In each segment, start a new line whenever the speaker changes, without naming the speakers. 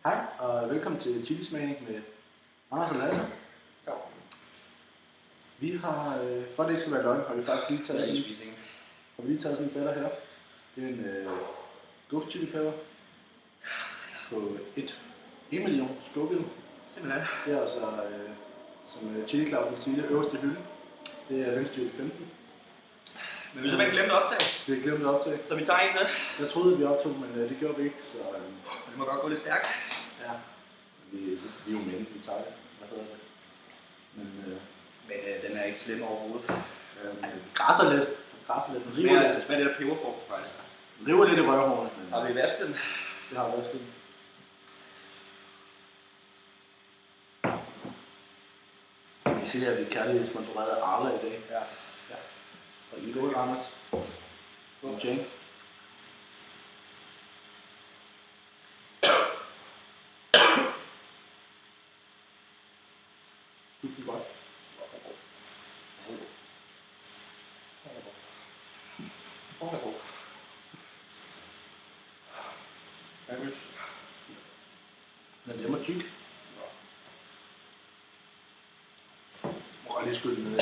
Hej og velkommen til Chilismagning med Anders og Lasse.
Ja.
Vi har, for det ikke skal være løgn, har vi faktisk lige taget sådan en fætter her. Det er en ghost chili pepper på 1 million Scoville.
Simpelthen.
Det er altså, som Chili Clausen siger, det øverste hylde. Det er vendstyrke 15.
Men vi simpelthen glemte at optage.
Vi har glemt at optage.
Så vi tager en til.
Jeg troede, vi optog, men det gjorde vi ikke. Så,
Det må godt gå lidt stærkt.
ja, vi er jo mænd, vi tager det. Hvad hedder det? Men
Den er ikke slem overhovedet.
den græsser lidt. Den
Det smager lidt af peberfrugt faktisk.
Den river lidt i røvhårene.
Har vi vasket den?
Det har været skidt. Jeg siger, at vi er kærligt sponsoreret af Arla i dag.
Ja.
Og I går, Anders. Og Jane. Tusind godt. Men det må tyk. Må jeg lige skylle ned.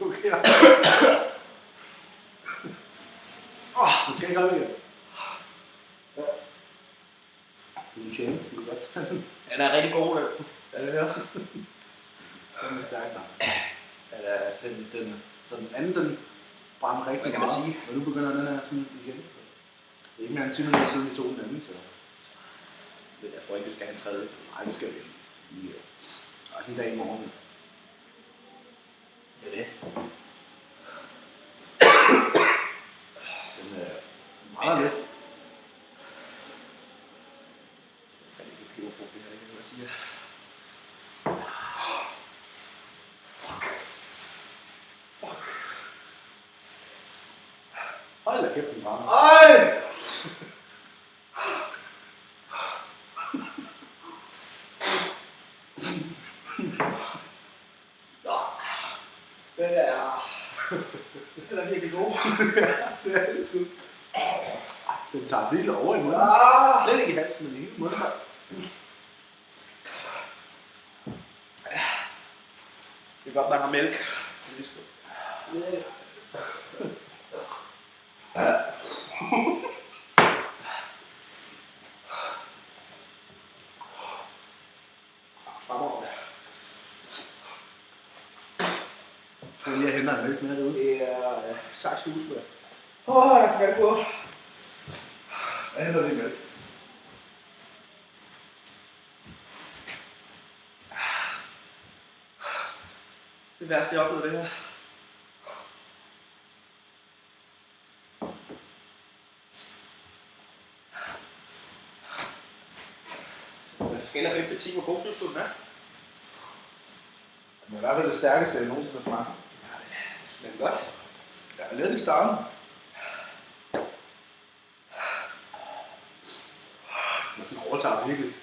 Okay. Du skal ikke op igen. Ja. Du er tjene, du kan godt tage den.
Den er rigtig god.
Er det her? Den er stærk nok. Så den anden, den brænder rigtig
kan man
meget.
sige?
Men nu begynder den her sådan igen. Det er ikke mere end 10 minutter siden vi tog den anden, så...
Men jeg tror ikke, vi skal have en tredje.
Nej, det skal vi ikke. Vi er sådan en dag i morgen.
Det er det.
Den er meget lidt.
Fandt ikke peberfrugt, det her, det kan jeg sige.
Hold da kæft, den brænder.
Ej! Den er virkelig god.
Det er det sgu. Den tager vildt over i munden. Slet ikke i halsen, men i hele munden.
Det er godt, man har mælk.
Fremover. Jeg tror lige, jeg henter en mælk med derude.
Det er sakshus med. Jeg kan gå.
Jeg henter lige mælk.
Det værste, jeg oplevede det her. Skala fra 1 til 10, hvor god synes du den er?
Det er i hvert fald det stærkeste, jeg nogensinde har smagt.
Den er godt.
Jeg er lidt i starten. Men den overtager virkelig.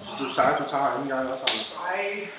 Så du sagde, at du tager anden gang også, Anders?
Nej.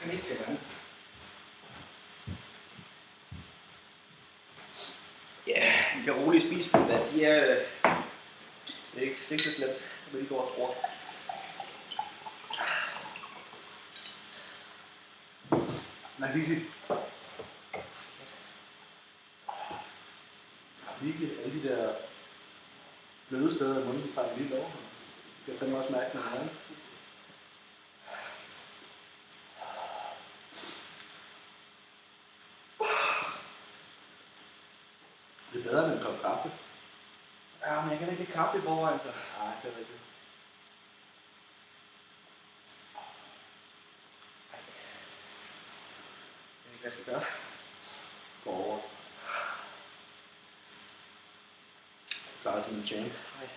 Den ikke skal være.
Ja, vi kan roligt spise dem, hvad de er. Det er ikke så slemt, hvad de går og tror.
Nej, Lise. Virkelig alle de der bløde steder i munden, de tager lige over. Det kan fandme også mærke, når man bedre med en kop kaffe.
Ja, men jeg kan ikke lide kaffe i forvejen, så.
Nej, det er rigtigt.
Jeg ved ikke, hvad jeg skal gøre.
Gå over. Klarer som en champ.
Nej.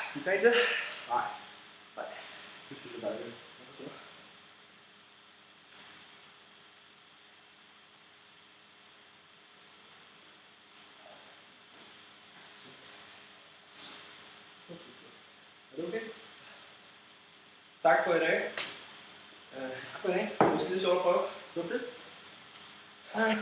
Skal vi tage det?
Nej. Nej. Det synes jeg bare ikke.
Er det okay? Tak for i dag. Tak for i dag. Vi skal lige så prøve.
Det var fedt.
Hej.